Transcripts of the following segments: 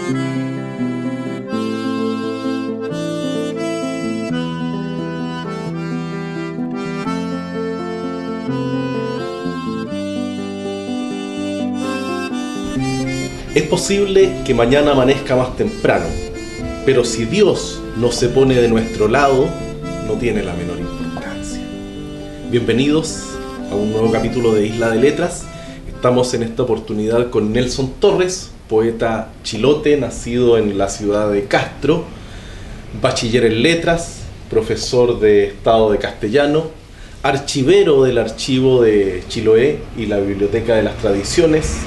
Es posible que mañana amanezca más temprano, pero si Dios no se pone de nuestro lado, no tiene la menor importancia. Bienvenidos a un nuevo capítulo de Isla de Letras. Estamos en esta oportunidad con Nelson Torres, poeta chilote, nacido en la ciudad de Castro, bachiller en letras, profesor de Estado de Castellano, archivero del Archivo de Chiloé y la Biblioteca de las Tradiciones,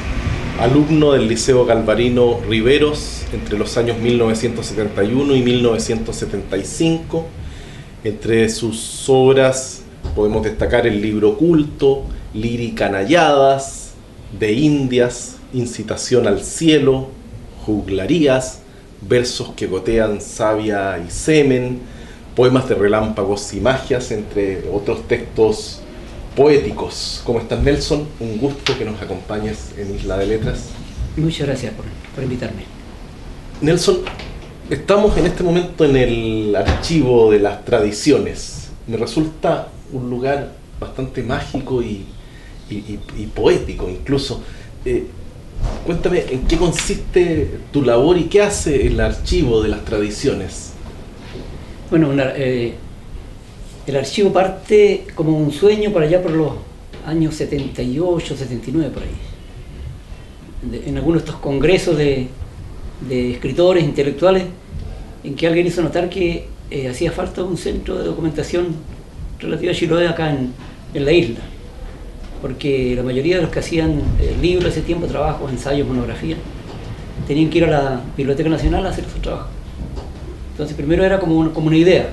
alumno del Liceo Galvarino Riveros entre los años 1971 y 1975. Entre sus obras podemos destacar el libro Culto, Lírica Nayadas, De Indias, Incitación al Cielo, Juglarías, Versos que gotean savia y semen, Poemas de relámpagos y magias, entre otros textos poéticos. ¿Cómo estás, Nelson? Un gusto que nos acompañes en Isla de Letras. Muchas gracias por invitarme. Nelson, estamos en este momento en el Archivo de las Tradiciones. Me resulta un lugar bastante mágico y poético incluso. Cuéntame, ¿en qué consiste tu labor y qué hace el Archivo de las Tradiciones? Bueno, el archivo parte como un sueño por allá por los años 78, 79 por ahí. En algunos de estos congresos de escritores, intelectuales, en que alguien hizo notar que hacía falta un centro de documentación relativo a Chiloé acá en la isla. Porque la mayoría de los que hacían libros ese tiempo, trabajos, ensayos, monografías, tenían que ir a la Biblioteca Nacional a hacer su trabajo. Entonces primero era como una idea.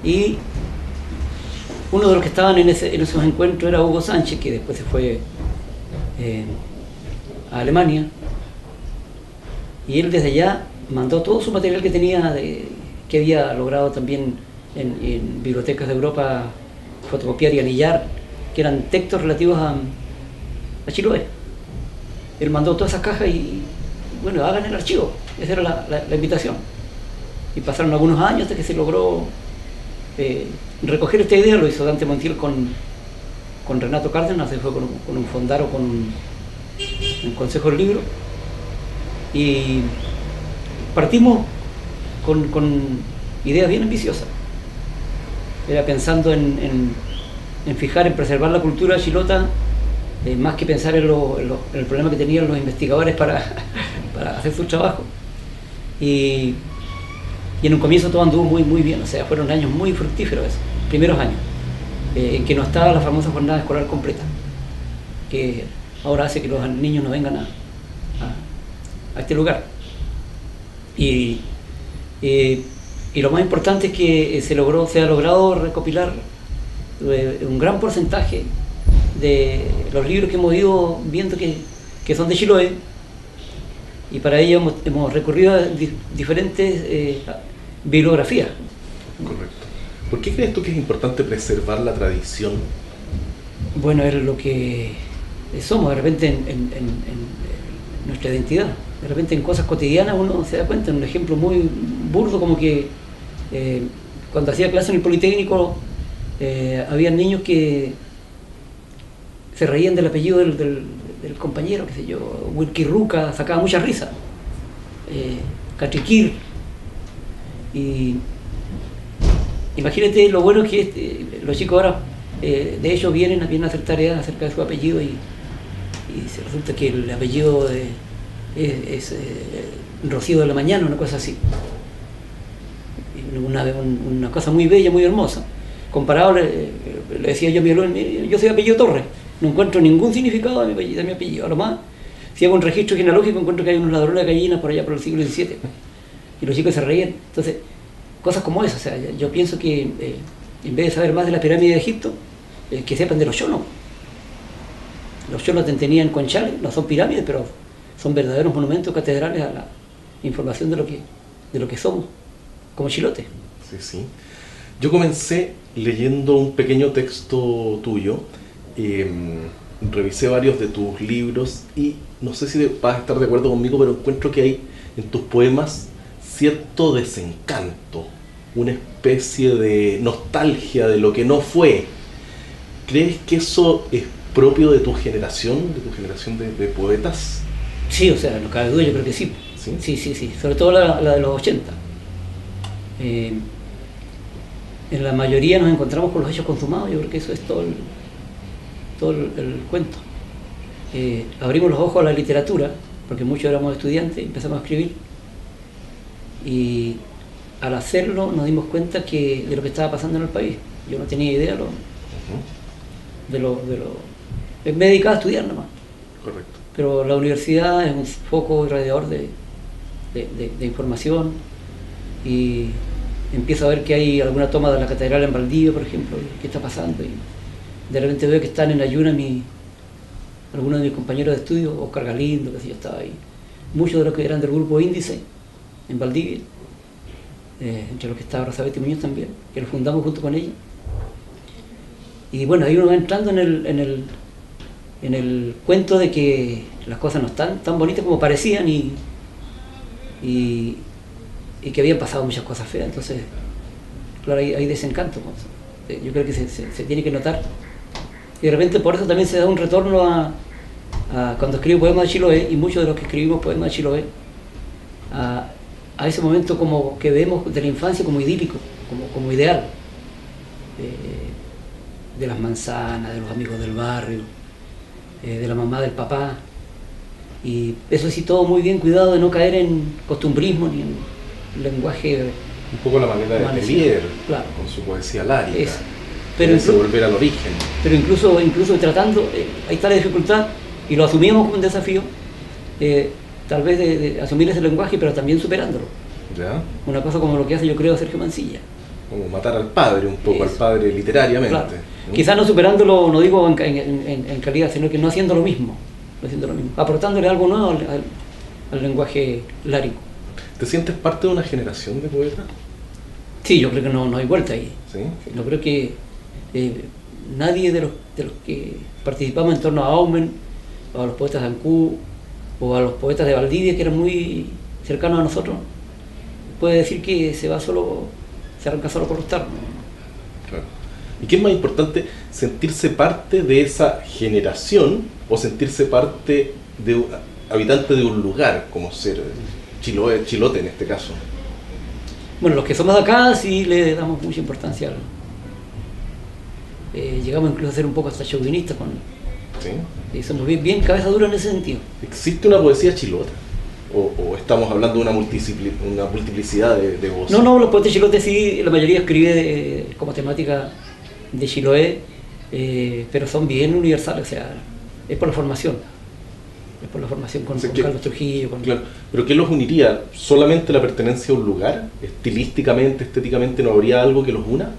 Y uno de los que estaban en esos encuentros era Hugo Sánchez, que después se fue a Alemania, y él desde allá mandó todo su material que tenía, que había logrado también en bibliotecas de Europa fotocopiar y anillar, que eran textos relativos a Chiloé. Él mandó todas esas cajas y bueno, hagan el archivo. Esa era la invitación. Y pasaron algunos años hasta que se logró recoger esta idea. Lo hizo Dante Montiel con Renato Cárdenas, se fue con un fondaro, con un consejo del libro, y partimos con ideas bien ambiciosas. Era pensando en fijar, en preservar la cultura chilota, más que pensar en el problema que tenían los investigadores para hacer su trabajo. Y en un comienzo todo anduvo muy bien, o sea, fueron años muy fructíferos esos primeros años, en que no estaba la famosa jornada escolar completa, que ahora hace que los niños no vengan a este lugar. Y lo más importante es que se ha logrado recopilar un gran porcentaje de los libros que hemos ido viendo que son de Chiloé, y para ello hemos recurrido a diferentes bibliografías. Correcto. ¿Por qué crees tú que es importante preservar la tradición? Bueno, es lo que somos de repente en nuestra identidad. De repente en cosas cotidianas uno se da cuenta. Un ejemplo muy burdo, como que cuando hacía clase en el Politécnico, había niños que se reían del apellido del compañero, qué sé yo, Wilquirruca, sacaba mucha risa, Catriquir. Y imagínate lo bueno que es, los chicos ahora, de ellos vienen a hacer tareas acerca de su apellido, y se resulta que el apellido es Rocío de la Mañana, una cosa así. Una cosa muy bella, muy hermosa. Comparado, le decía yo a mi alumno, yo soy apellido Torres, no encuentro ningún significado de mi apellido. A lo más, si hago un registro genealógico, encuentro que hay unos ladrones de gallinas por allá por el siglo XVII. Y los chicos se reían. Entonces, cosas como esas. O sea, yo pienso que en vez de saber más de la pirámide de Egipto, que sepan de los chonos. Los chonos tenían conchales, no son pirámides, pero son verdaderos monumentos catedrales a la información de lo que somos como chilotes. Sí, sí. Yo comencé leyendo un pequeño texto tuyo revisé varios de tus libros y no sé si vas a estar de acuerdo conmigo, pero encuentro que hay en tus poemas cierto desencanto, una especie de nostalgia de lo que no fue. ¿Crees que eso es propio de tu generación de poetas? Sí, o sea, no cabe duda, yo creo que sí. ¿Sí? Sí. Sobre todo la de los 80. En la mayoría nos encontramos con los hechos consumados, yo creo que eso es todo el cuento. Abrimos los ojos a la literatura, porque muchos éramos estudiantes, empezamos a escribir, y al hacerlo nos dimos cuenta de lo que estaba pasando en el país. Yo no tenía idea me dedicaba a estudiar nomás. Correcto. Pero la universidad es un foco irradiador de información, y empiezo a ver que hay alguna toma de la catedral en Valdivia, por ejemplo, qué está pasando, y de repente veo que están en ayuna algunos de mis compañeros de estudio, Oscar Galindo, que sí, yo estaba ahí, muchos de los que eran del grupo Índice en Valdivia, entre los que estaba Rosabeth Muñoz también, que lo fundamos junto con ella. Y bueno, ahí uno va entrando en el cuento de que las cosas no están tan bonitas como parecían, y que habían pasado muchas cosas feas. Entonces, claro, hay desencanto, pues. Yo creo que se tiene que notar, y de repente por eso también se da un retorno a cuando escribo poemas de Chiloé, y muchos de los que escribimos poemas de Chiloé, a ese momento como que vemos de la infancia como idílico, como ideal, de las manzanas, de los amigos del barrio, de la mamá, del papá, y eso sí, todo muy bien cuidado de no caer en costumbrismo ni en lenguaje. Un poco la manera de Telier, claro, con su poesía lárica, pero volver al origen. Pero incluso tratando, ahí está la dificultad, y lo asumíamos como un desafío, tal vez de asumir ese lenguaje, pero también superándolo. ¿Ya? Una cosa como lo que hace, yo creo, Sergio Mancilla. Como matar al padre un poco, al padre literariamente. Claro. Quizás no superándolo, no digo en calidad, sino que no haciendo lo mismo, aportándole algo nuevo al lenguaje lárico. ¿Te sientes parte de una generación de poetas? Sí, yo creo que no hay vuelta ahí. ¿Sí? Yo creo que nadie de los que participamos en torno a Aumen, o a los poetas de Ancú, o a los poetas de Valdivia, que eran muy cercanos a nosotros, puede decir que se arranca solo por los tarnos. Claro. ¿Y qué es más importante, sentirse parte de esa generación o sentirse parte de habitante de un lugar, como ser Chilote en este caso? Bueno, los que somos de acá sí le damos mucha importancia. Llegamos incluso a ser un poco hasta chauvinistas ¿Sí? Y somos bien cabeza dura en ese sentido. ¿Existe una poesía chilota? ¿O estamos hablando de una multiplicidad de voces? No, los poetas chilotes sí, la mayoría escribe como temática de Chiloé, pero son bien universales, o sea, es por la formación. Es por la formación con Carlos Trujillo. Claro, pero ¿qué los uniría? ¿Solamente la pertenencia a un lugar? ¿Estilísticamente, estéticamente no habría algo que los una?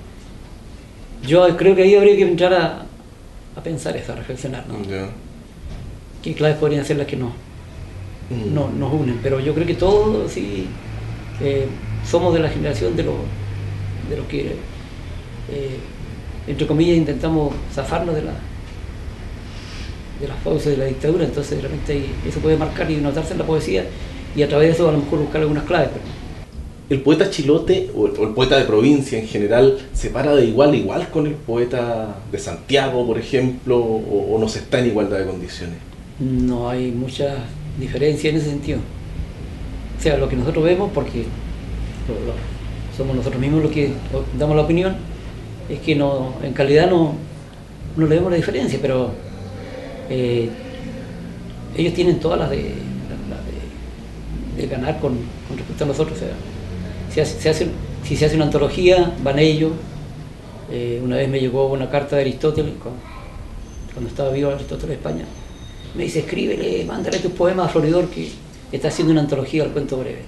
Yo creo que ahí habría que entrar a pensar eso, a reflexionar, ¿no? Yeah. ¿Qué claves podrían ser las que nos unen? Pero yo creo que todos sí somos de la generación de los que, entre comillas, intentamos zafarnos de las fauces de la dictadura. Entonces de repente eso puede marcar y notarse en la poesía, y a través de eso a lo mejor buscar algunas claves. ¿El poeta chilote o el poeta de provincia en general se para de igual a igual con el poeta de Santiago, por ejemplo, o no se está en igualdad de condiciones? No hay mucha diferencia en ese sentido. O sea, lo que nosotros vemos, porque somos nosotros mismos los que damos la opinión, es que en calidad no le vemos la diferencia, pero ellos tienen todas las de ganar con respecto a nosotros. O sea, si se hace una antología, van ellos. Una vez me llegó una carta de Aristóteles, cuando estaba vivo Aristóteles de España. Me dice: escríbele, mándale tus poemas a Floridor, que está haciendo una antología del cuento breve,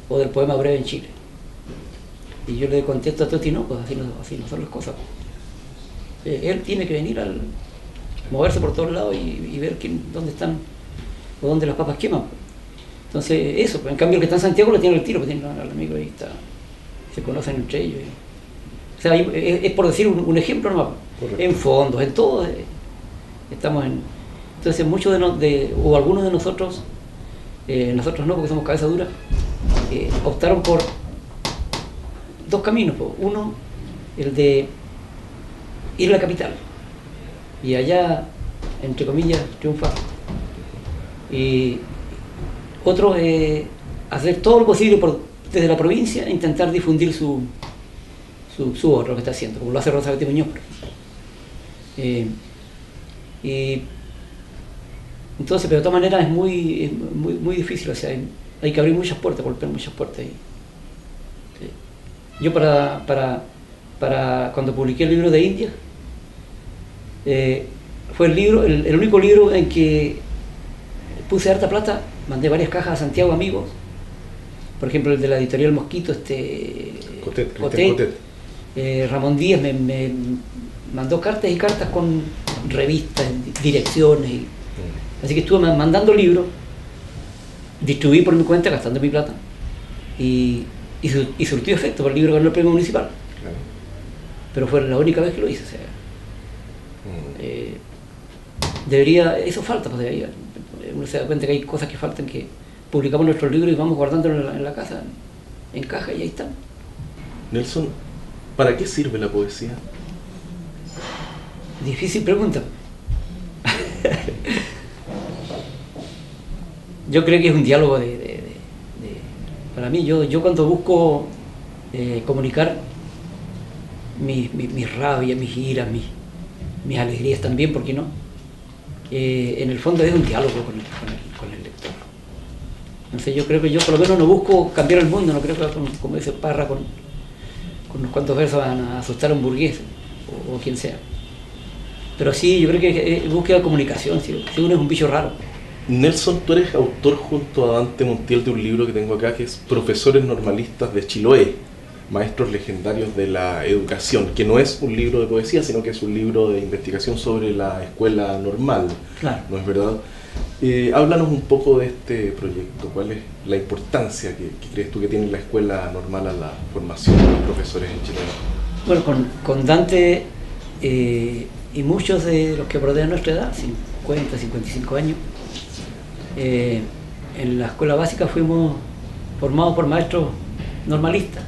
o del poema breve en Chile. Y yo le contesto a Toti: no, pues así no son las cosas. Él tiene que venir moverse por todos lados y ver dónde están, o dónde las papas queman. Entonces, eso, en cambio el que está en Santiago lo tiene el tiro, porque tiene al amigo ahí, se conocen entre ellos. O sea, es por decir un ejemplo nomás. En fondos, en todo, Entonces muchos o algunos de nosotros, nosotros no porque somos cabeza dura, optaron por dos caminos. Uno, el de ir a la capital y allá, entre comillas, triunfar. Y otro, hacer todo lo posible desde la provincia e intentar difundir su obra, lo que está haciendo, como lo hace Rosa Betty Muñoz. Y entonces, pero de todas maneras es muy difícil, o sea, hay que abrir muchas puertas, golpear muchas puertas. Yo para cuando publiqué el libro de India, fue el único libro en que puse harta plata, mandé varias cajas a Santiago amigos, por ejemplo el de la editorial Mosquito, Cotet. Ramón Díaz me mandó cartas y cartas con revistas, direcciones, así que estuve mandando libros, distribuí por mi cuenta gastando mi plata y surtió efecto, porque el libro ganó el premio municipal. Claro. Pero fue la única vez que lo hice, o sea, eso falta, pues debería. Uno se da cuenta que hay cosas que faltan, que publicamos nuestros libros y vamos guardándolos en la casa, en caja, y ahí están. Nelson, ¿para qué sirve la poesía? Difícil pregunta. Yo creo que es un diálogo para mí, yo cuando busco comunicar mis rabias, mis iras, mis alegrías también, ¿por qué no? En el fondo es un diálogo con el lector. Entonces yo creo que yo por lo menos no busco cambiar el mundo, no creo que, como dice Parra, con unos cuantos versos van a asustar a un burgués o quien sea. Pero sí, yo creo que es búsqueda de comunicación, si uno es un bicho raro. Nelson, tú eres autor junto a Dante Montiel de un libro que tengo acá que es Profesores Normalistas de Chiloé, Maestros Legendarios de la Educación, que no es un libro de poesía, sino que es un libro de investigación sobre la escuela normal. Claro. ¿No es verdad? Háblanos un poco de este proyecto. ¿Cuál es la importancia que crees tú que tiene la escuela normal a la formación de los profesores en Chile? Bueno, con Dante y muchos de los que rodean nuestra edad, 50, 55 años, en la escuela básica fuimos formados por maestros normalistas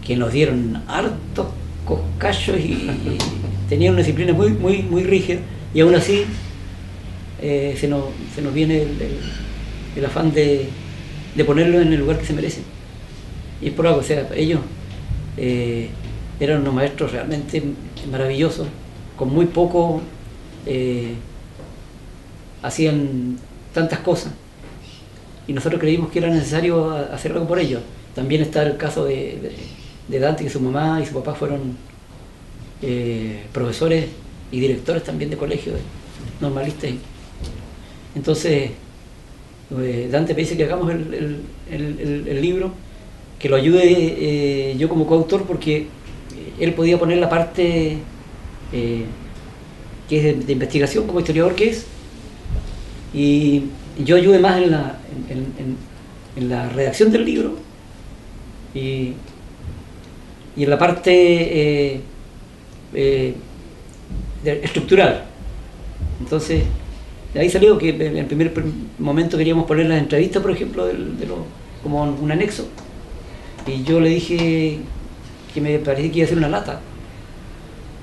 que nos dieron hartos coscachos y tenían una disciplina muy rígida, y aún así se nos viene el afán de ponerlos en el lugar que se merecen. Y es por algo, o sea, ellos eran unos maestros realmente maravillosos, con muy poco hacían tantas cosas, y nosotros creímos que era necesario hacer algo por ellos. También está el caso de Dante, que su mamá y su papá fueron profesores y directores también de colegios normalistas. Entonces Dante me dice que hagamos el libro, que lo ayude yo como coautor, porque él podía poner la parte que es de investigación como historiador que es, y yo ayude más en la redacción del libro y en la parte estructural. Entonces de ahí salió que en el primer momento queríamos poner las entrevistas, por ejemplo, como un anexo, y yo le dije que me parecía que iba a ser una lata,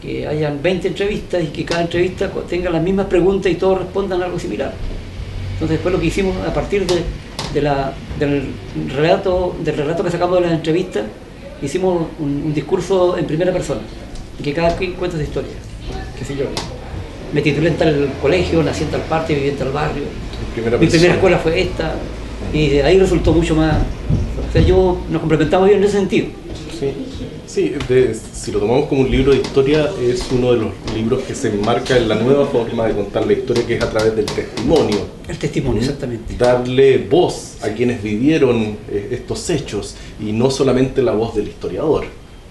que hayan 20 entrevistas y que cada entrevista tenga las mismas preguntas y todos respondan algo similar. Entonces después lo que hicimos, a partir del relato que sacamos de las entrevistas, hicimos un discurso en primera persona, en que cada quien cuenta su historia. Qué sé yo, me titulé en tal colegio, nací en tal parte, viví en tal barrio, mi primera escuela fue esta, y de ahí resultó mucho más. O sea, nos complementamos bien en ese sentido. Sí, si lo tomamos como un libro de historia, es uno de los libros que se enmarca en la nueva forma de contar la historia, que es a través del testimonio. El testimonio, exactamente. Darle voz a quienes vivieron estos hechos, y no solamente la voz del historiador.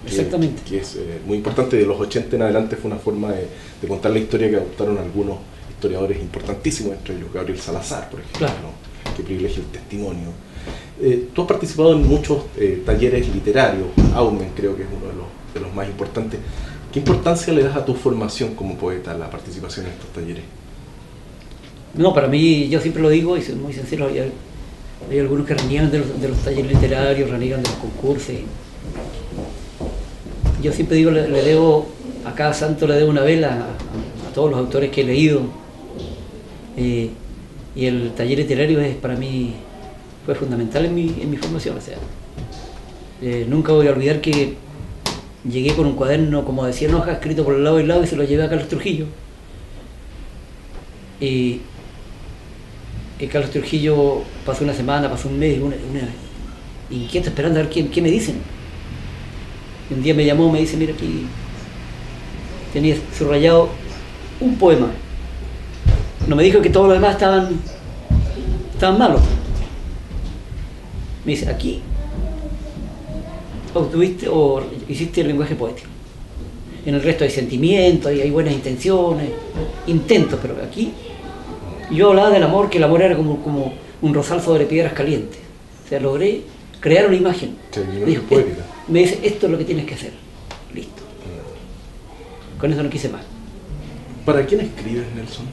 Exactamente. Que es muy importante. De los 80 en adelante fue una forma de contar la historia que adoptaron algunos historiadores importantísimos, entre ellos Gabriel Salazar, por ejemplo, claro, ¿no? Que privilegia el testimonio. Tú has participado en muchos talleres literarios, Aumen creo que es uno de los más importantes. ¿Qué importancia le das a tu formación como poeta, a la participación en estos talleres? No, para mí, yo siempre lo digo y soy muy sincero, hay algunos que reniegan de los talleres literarios, reniegan de los concursos. Yo siempre digo, le debo, a cada santo le debo una vela, a todos los autores que he leído. Y el taller literario para mí fue fundamental en mi formación. O sea, nunca voy a olvidar que llegué con un cuaderno como de 100 hojas escrito por el lado y lado y se lo llevé a Carlos Trujillo. Y Carlos Trujillo pasó una semana, pasó un mes, una inquieto esperando a ver qué me dicen. Y un día me llamó, me dice, mira, aquí tenía subrayado un poema. No me dijo que todos los demás estaban malos. Me dice, aquí obtuviste o hiciste el lenguaje poético. En el resto hay sentimientos, hay buenas intenciones, intentos, pero aquí yo hablaba del amor, que el amor era como un rosal sobre piedras calientes. O sea, logré crear una imagen. Me dice, esto es lo que tienes que hacer. Listo. Con eso no quise más. ¿Para quién escribes, Nelson?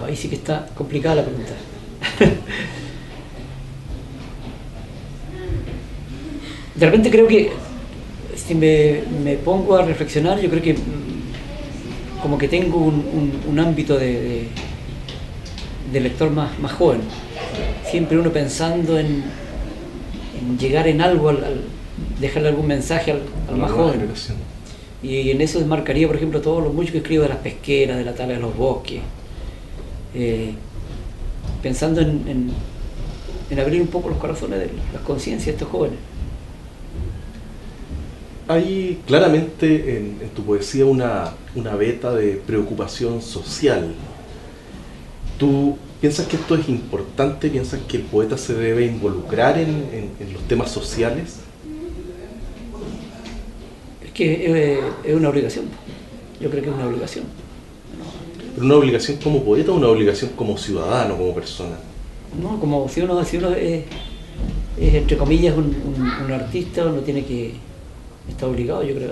Ahí sí que está complicada la pregunta. De repente creo que si me pongo a reflexionar, yo creo que como que tengo un ámbito de lector más joven. Siempre uno pensando en llegar en algo, al dejarle algún mensaje al más joven. Generación. Y en eso marcaría, por ejemplo, todos los muchos que escribo de las pesqueras, de la tala de los bosques. Pensando en abrir un poco los corazones de las conciencias de estos jóvenes. Hay claramente en tu poesía una veta de preocupación social. ¿Tú piensas que esto es importante? ¿Piensas que el poeta se debe involucrar en los temas sociales? Es que es una obligación. Yo creo que es una obligación. ¿Pero una obligación como poeta o una obligación como ciudadano, como persona? No, como si uno es entre comillas un artista, uno tiene que estar obligado, yo creo,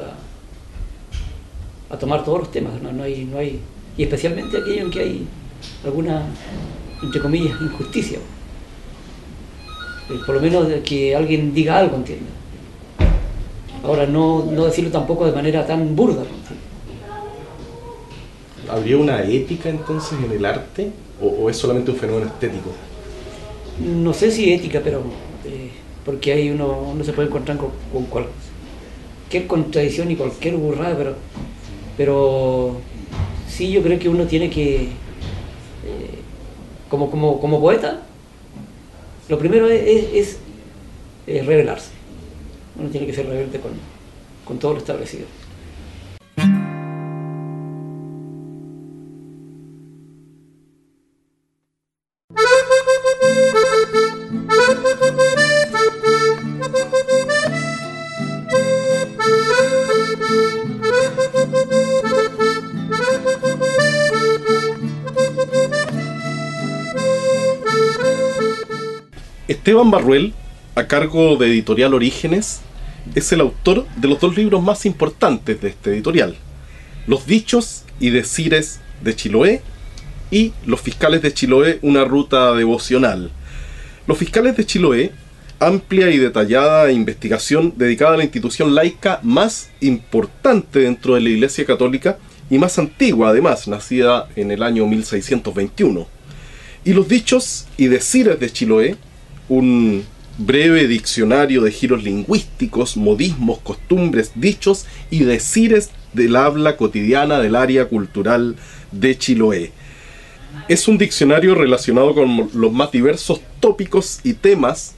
a tomar todos los temas. No hay, y especialmente aquello en que hay alguna, entre comillas, injusticia. Por lo menos de que alguien diga algo, ¿entiendes? Ahora, no decirlo tampoco de manera tan burda, ¿no? ¿Habría una ética entonces en el arte o es solamente un fenómeno estético? No sé si ética, pero porque ahí uno se puede encontrar con cualquier contradicción y cualquier burrada, pero sí, yo creo que uno tiene que, como poeta, lo primero es rebelarse. Uno tiene que ser rebelde con todo lo establecido. Esteban Barruel, a cargo de Editorial Orígenes, es el autor de los dos libros más importantes de este editorial: Los dichos y decires de Chiloé y Los fiscales de Chiloé, una ruta devocional. Los fiscales de Chiloé, amplia y detallada investigación dedicada a la institución laica más importante dentro de la Iglesia Católica y más antigua, además, nacida en el año 1621. Y Los dichos y decires de Chiloé, un breve diccionario de giros lingüísticos, modismos, costumbres, dichos y decires del habla cotidiana del área cultural de Chiloé. Es un diccionario relacionado con los más diversos tópicos y temas: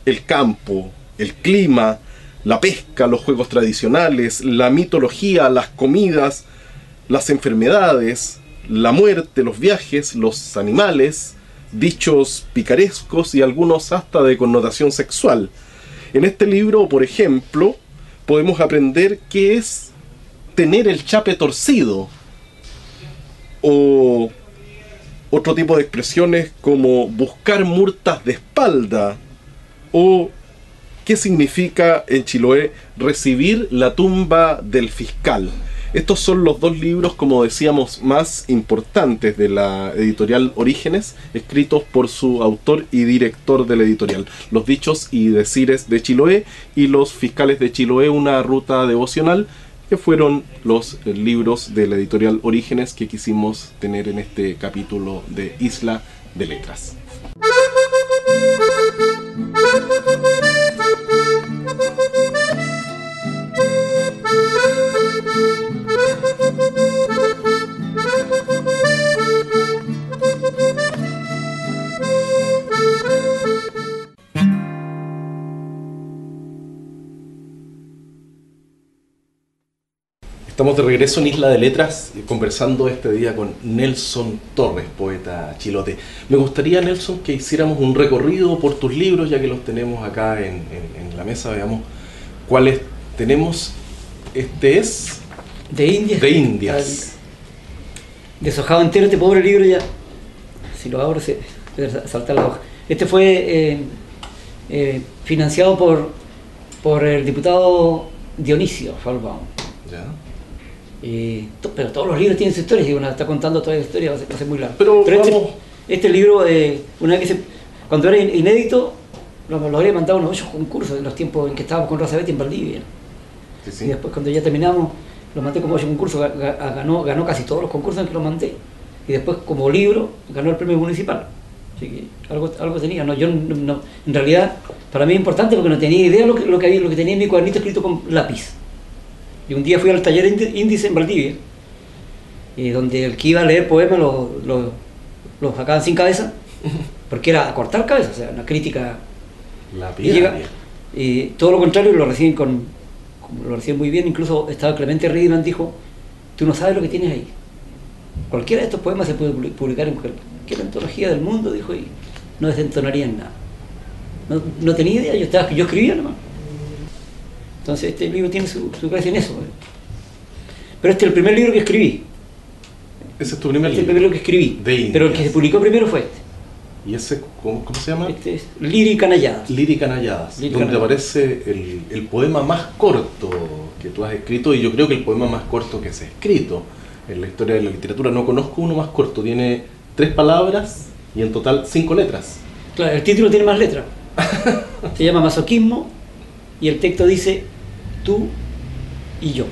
el campo, el clima, la pesca, los juegos tradicionales, la mitología, las comidas, las enfermedades, la muerte, los viajes, los animales, dichos picarescos y algunos hasta de connotación sexual. En este libro, por ejemplo, podemos aprender qué es tener el chape torcido, o otro tipo de expresiones como buscar murtas de espalda, o ¿Qué significa en Chiloé recibir la tumba del fiscal? Estos son los dos libros, como decíamos, más importantes de la editorial Orígenes, escritos por su autor y director de la editorial. Los dichos y decires de Chiloé y los fiscales de Chiloé, una ruta devocional, que fueron los libros de la editorial Orígenes que quisimos tener en este capítulo de Isla de Letras. Estamos de regreso en Isla de Letras, conversando este día con Nelson Torres, poeta chilote. Me gustaría, Nelson, que hiciéramos un recorrido por tus libros, ya que los tenemos acá en la mesa. Veamos cuáles tenemos. Este es... De Indias. De Indias. Deshojado entero este pobre libro ya. Si lo abro se salta la hoja. Este fue financiado por el diputado Dionisio Falbaum. Ya. Pero todos los libros tienen su historia, si uno está contando toda la historia va a ser muy largo. Pero este libro, una vez que cuando era inédito, lo habría mandado unos 8 concursos en los tiempos en que estábamos con Rosa Betty en Valdivia. Sí, sí. Y después cuando ya terminamos, lo mandé como 8 concursos, ganó casi todos los concursos en que lo mandé. Y después como libro, ganó el premio municipal. Así que algo tenía. No, yo no, en realidad, para mí es importante porque no tenía idea lo que tenía en mi cuadernito escrito con lápiz. Y un día fui al taller índice en Valdivia, donde el que iba a leer poemas lo sacaban sin cabeza, porque era a cortar cabeza, o sea, una crítica. Y todo lo contrario, lo reciben muy bien. Incluso estaba Clemente Riedemann, dijo: tú no sabes lo que tienes ahí. Cualquiera de estos poemas se puede publicar en cualquier antología del mundo, dijo, y no desentonaría en nada. No tenía idea, yo escribía nomás. Entonces este libro tiene su gracia en eso. Pero este es el primer libro que escribí. Ese es tu primer libro. El primer libro que escribí. Pero el que se publicó primero fue este. ¿Y ese cómo se llama? Este es Lírica Nalladas. Lírica Nalladas, donde aparece el poema más corto que tú has escrito, y yo creo que el poema más corto que se ha escrito en la historia de la literatura. No conozco uno más corto, tiene 3 palabras y en total 5 letras. Claro, el título tiene más letras. Se llama Masoquismo y el texto dice: tú y yo.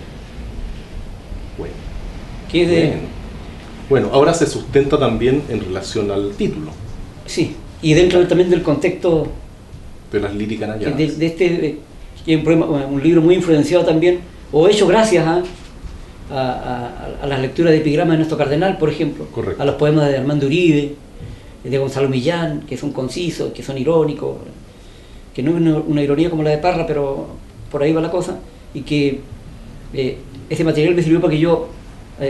Bueno. Que es de... Bueno, ahora se sustenta también en relación al título. Sí, y dentro también del contexto de las líricas nalladas. De este, que es un libro muy influenciado también, o hecho gracias a las lecturas de epigramas de nuestro cardenal, por ejemplo. Correcto. A los poemas de Armando Uribe, de Gonzalo Millán, que son concisos, que son irónicos, que no es una ironía como la de Parra, pero por ahí va la cosa, y que ese material me sirvió para que yo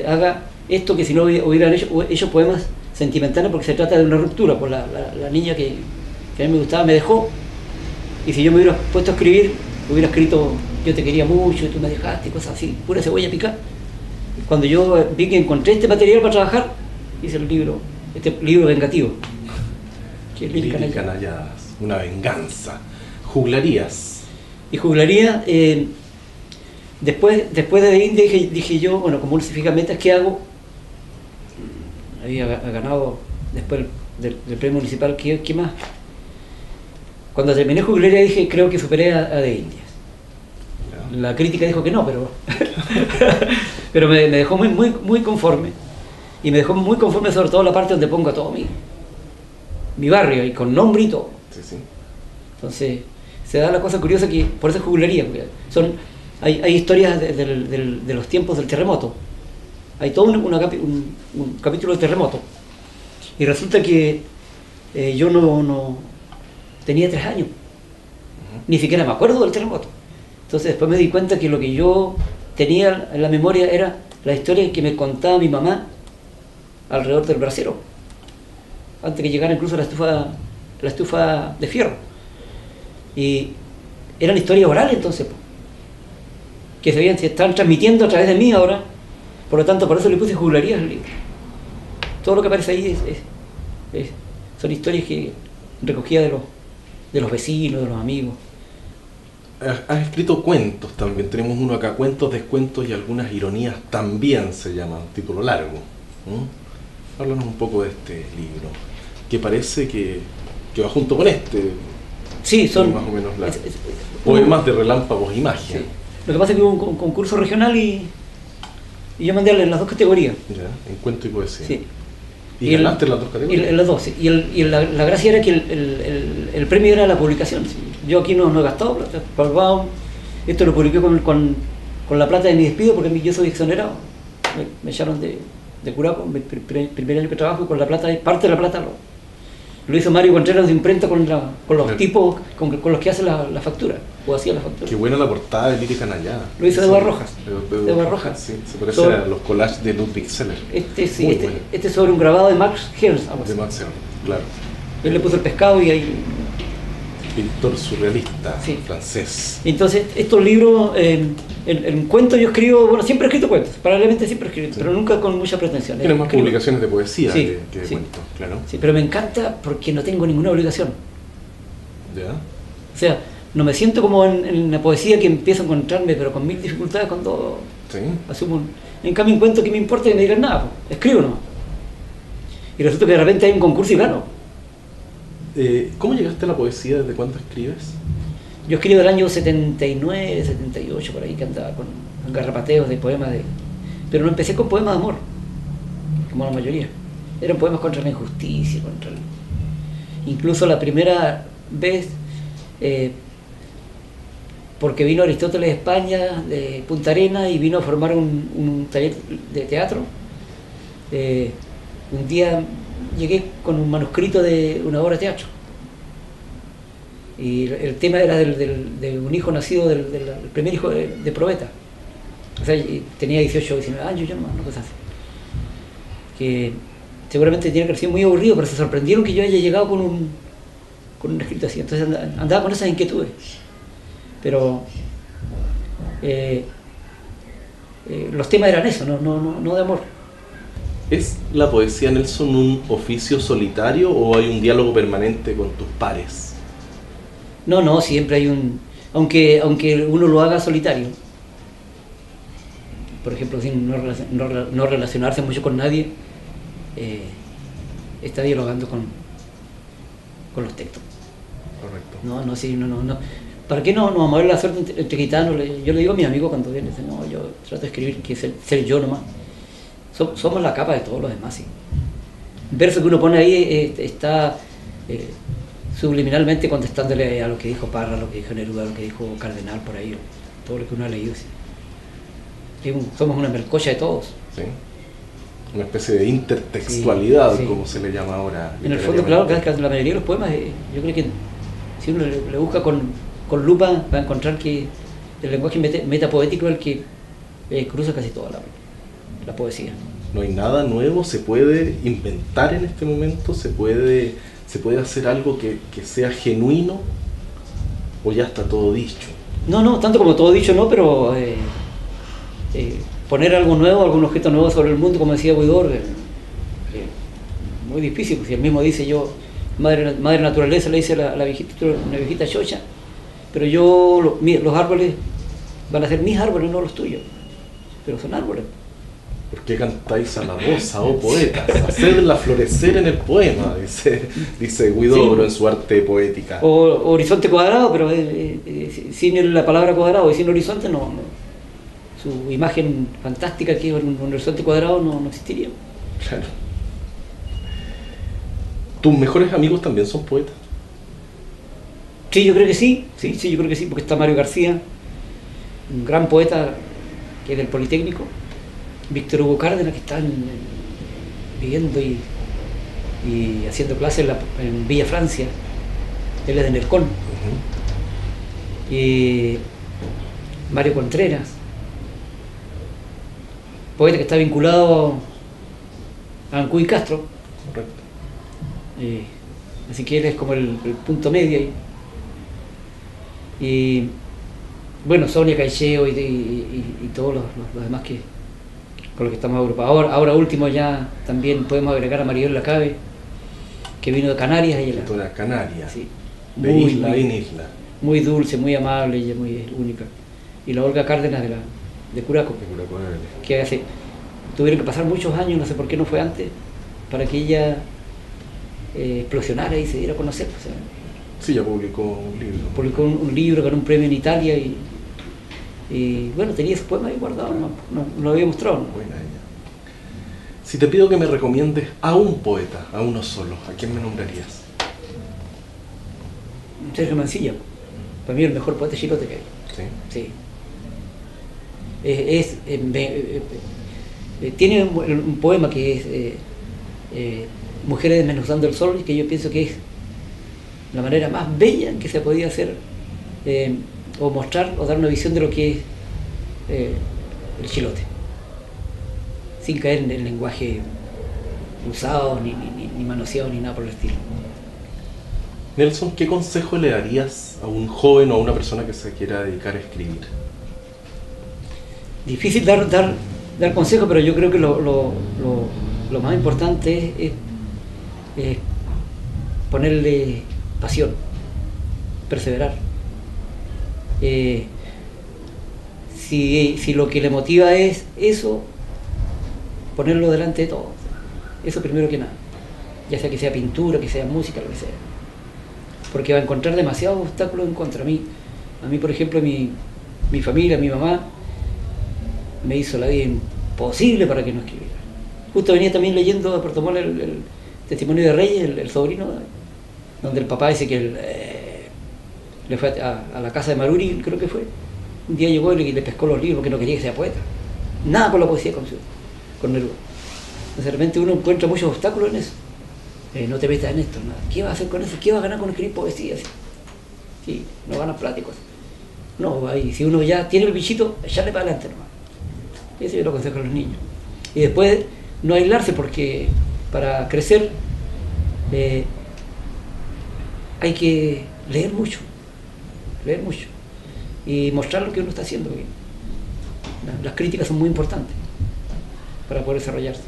haga esto que si no hubieran hecho poemas sentimentales, porque se trata de una ruptura. Pues la niña que a mí me gustaba me dejó, y si yo me hubiera puesto a escribir, hubiera escrito: yo te quería mucho y tú me dejaste, cosas así, pura cebolla picada. Cuando yo vi que encontré este material para trabajar, hice este libro vengativo, que es Lírica Nalladas, una venganza. Juglarías. Y Juglaría, después de India dije yo, bueno, como significa metas, ¿qué hago? Había ganado después del premio municipal, ¿qué más? Cuando terminé Juglaría dije: creo que superé a de Indias. No. La crítica dijo que no, pero me dejó muy conforme. Y me dejó muy conforme sobre todo la parte donde pongo a todo mi barrio, y con nombre y todo. Sí, sí. Entonces se da la cosa curiosa, que por eso es Juglaría, porque hay historias de los tiempos del terremoto. Hay todo un capítulo del terremoto. Y resulta que yo no tenía 3 años. Ni siquiera me acuerdo del terremoto. Entonces después me di cuenta que lo que yo tenía en la memoria era la historia que me contaba mi mamá alrededor del brasero, antes que llegara incluso la estufa de fierro. Y eran historias orales entonces, que se estaban transmitiendo a través de mí ahora. Por lo tanto, por eso le puse Juglarías al libro. Todo lo que aparece ahí son historias que recogía de los vecinos, de los amigos, has escrito cuentos también. Tenemos uno acá, cuentos, descuentos y algunas ironías también se llaman, título largo. Háblanos un poco de este libro, que parece que va junto con este. Sí, son más o menos poemas de relámpagos y magia. Sí. Lo que pasa es que hubo un concurso regional y yo mandé en las dos categorías. Ya, en cuento y poesía. Sí. ¿Y ganaste en las dos categorías? En las dos, sí. Y la gracia era que el premio era la publicación. Sí. Yo aquí no he gastado plata. Esto lo publiqué con la plata de mi despido porque yo soy exonerado. Me echaron de Curaco, mi primer año que trabajo, y con la plata, parte de la plata lo hizo Mario Contreras de imprenta con los tipos con los que hace la factura, o hacía la factura. Qué buena la portada de Lili Canallada. Lo hizo de Barrojas. De Barrojas. Sí, se parece a los collages de Ludwig Seller. Este es sobre un grabado de Max Ernst. De Max Ernst, claro. Él le puso el pescado y ahí... Pintor surrealista, sí. Francés. Entonces, estos libros, en cuentos yo escribo, bueno, siempre he escrito cuentos, paralelamente siempre he escrito, sí. Pero nunca con mucha pretensión. Tienes más publicaciones de poesía sí, que de sí. cuentos, claro. Sí, pero me encanta porque no tengo ninguna obligación. ¿Ya? O sea, no me siento como en la poesía que empiezo a encontrarme, pero con mil dificultades cuando sí. asumo. En cambio, en cuento que me importa que me digan nada, pues, escribo nomás. Y resulta que de repente hay un concurso y gano. ¿Cómo llegaste a la poesía? ¿Desde cuándo escribes? Yo escribo del año 79, 78, por ahí, que andaba con garrapateos de poemas pero no empecé con poemas de amor, como la mayoría. Eran poemas contra la injusticia, incluso la primera vez, porque vino Aristóteles de España, de Punta Arenas, y vino a formar un taller de teatro. Un día llegué con un manuscrito de una obra de teatro y el tema era de un hijo nacido del primer hijo de Probeta, o sea, tenía 18 o 19 años ya, una cosa así, que seguramente tiene que haber sido muy aburrido, pero se sorprendieron que yo haya llegado con un escrito así. Entonces andaba con esas inquietudes, pero los temas eran eso, no de amor. ¿Es la poesía, Nelson, un oficio solitario o hay un diálogo permanente con tus pares? No, siempre hay aunque uno lo haga solitario, por ejemplo, sin no relacionarse mucho con nadie, está dialogando con los textos. Correcto. No. ¿Para qué no vamos a ver la suerte entre gitanos? Yo le digo a mis amigos cuando vienen, no, yo trato de escribir, que ser yo nomás. Somos la capa de todos los demás, sí. El verso que uno pone ahí está subliminalmente contestándole a lo que dijo Parra, a lo que dijo Neruda, a lo que dijo Cardenal por ahí, todo lo que uno ha leído. Sí. Somos una melcocha de todos. Sí. Una especie de intertextualidad, sí. Como se le llama ahora. En el fondo, claro, la mayoría de los poemas, yo creo que si uno le busca con lupa, va a encontrar que el lenguaje metapoético es el que cruza casi toda la poesía. No hay nada nuevo, se puede inventar en este momento, se puede hacer algo que sea genuino, o ya está todo dicho. No, tanto como todo dicho no, pero poner algo nuevo, algún objeto nuevo sobre el mundo, como decía Huidor, muy difícil, porque él mismo dice, yo, madre naturaleza, le dice una viejita chocha, pero los árboles van a ser mis árboles, no los tuyos, pero son árboles. ¿Por qué cantáis a la rosa, oh poetas? Hacedla florecer en el poema, dice Huidobro, sí, en su arte poética. O horizonte cuadrado, pero sin la palabra cuadrado y sin horizonte no. Su imagen fantástica que un horizonte cuadrado no existiría. Claro. ¿Tus mejores amigos también son poetas? Sí, yo creo que sí. Sí, yo creo que sí, porque está Mario García, un gran poeta que es del Politécnico. Víctor Hugo Cárdenas, que están viviendo y haciendo clases en Villa Francia, él es de Nercón. Y Mario Contreras, poeta que está vinculado a Ancuy Castro. Correcto. Así que él es como el punto medio ahí. Y bueno, Sonia Caicheo y todos los demás con los que estamos agrupados. Ahora último ya también podemos agregar a Maribel Lacabe, que vino de Canarias. Canarias, sí, de isla en isla. muy dulce, muy amable, ella muy única. Y la Olga Cárdenas de Curaco, que tuvieron que pasar muchos años, no sé por qué no fue antes, para que ella explosionara y se diera a conocer. O sea, sí, ya publicó un libro. Publicó un libro, ganó un premio en Italia y bueno, tenía esos poemas ahí guardados, no lo había mostrado. ¿No? Buena ella. Si te pido que me recomiendes a un poeta, a uno solo, ¿a quién me nombrarías? Sergio Mancilla, para mí el mejor poeta chilote que hay. Sí. Sí. Tiene un poema que es Mujeres desmenuzando el sol, que yo pienso que es la manera más bella en que se podía hacer o mostrar o dar una visión de lo que es el chilote, sin caer en el lenguaje usado, ni manoseado, ni nada por el estilo. Nelson, ¿qué consejo le darías a un joven o a una persona que se quiera dedicar a escribir? Difícil dar consejo, pero yo creo que lo más importante es ponerle pasión, perseverar. Si lo que le motiva es eso, ponerlo delante de todo. Eso primero que nada. Ya sea que sea pintura, que sea música, lo que sea. Porque va a encontrar demasiados obstáculos en contra. A mí, por ejemplo, mi familia, mi mamá, me hizo la vida imposible para que no escribiera. Justo venía también leyendo a Puerto Montt el Testimonio de Reyes, el sobrino, donde el papá dice que le fue a la casa de Maruri, creo que fue. Un día llegó y le pescó los libros porque no quería que sea poeta. Nada por la poesía con Neruda. Entonces, de repente uno encuentra muchos obstáculos en eso. No te metas en esto, nada. ¿Qué vas a hacer con eso? ¿Qué vas a ganar con escribir poesía? Sí, no ganas plata y cosas. No, ahí, si uno ya tiene el bichito, echarle para adelante nomás. Eso yo lo aconsejo a los niños. Y después no aislarse, porque para crecer hay que leer mucho y mostrar lo que uno está haciendo bien. Las críticas son muy importantes para poder desarrollarse.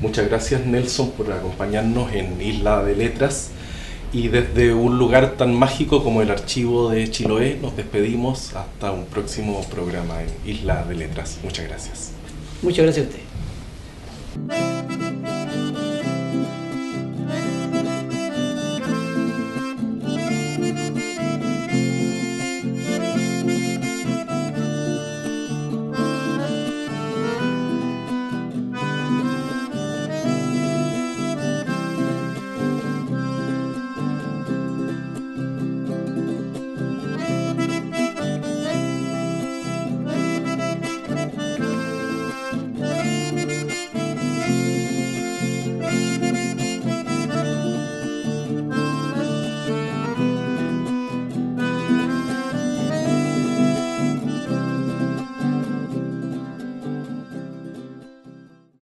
Muchas gracias, Nelson, por acompañarnos en Isla de Letras, y desde un lugar tan mágico como el archivo de Chiloé nos despedimos hasta un próximo programa en Isla de Letras. Muchas gracias. Muchas gracias a usted.